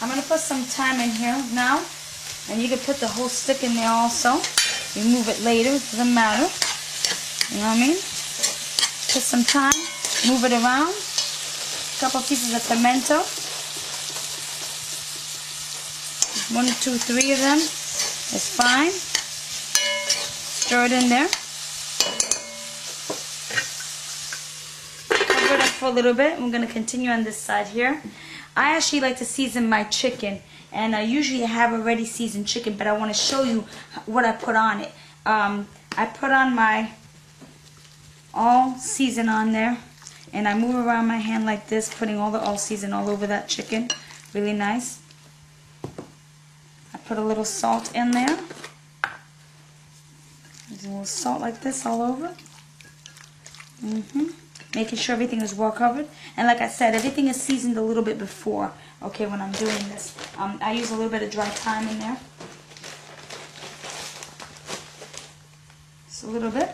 I'm going to put some thyme in here now. And you can put the whole stick in there also. You move it later, it doesn't matter. You know what I mean? Put some thyme, move it around. A couple pieces of pimento. 1, 2, 3 of them is fine. Stir it in there. Cover it up for a little bit. We're going to continue on this side here. I actually like to season my chicken, and I usually have already seasoned chicken, but I want to show you what I put on it. I put on my all season on there, and I move around my hand like this, putting all the all season all over that chicken. Really nice. I put a little salt in there. There's a little salt like this all over. Making sure everything is well covered. And like I said, everything is seasoned a little bit before, okay, when I'm doing this. I use a little bit of dry thyme in there. Just a little bit.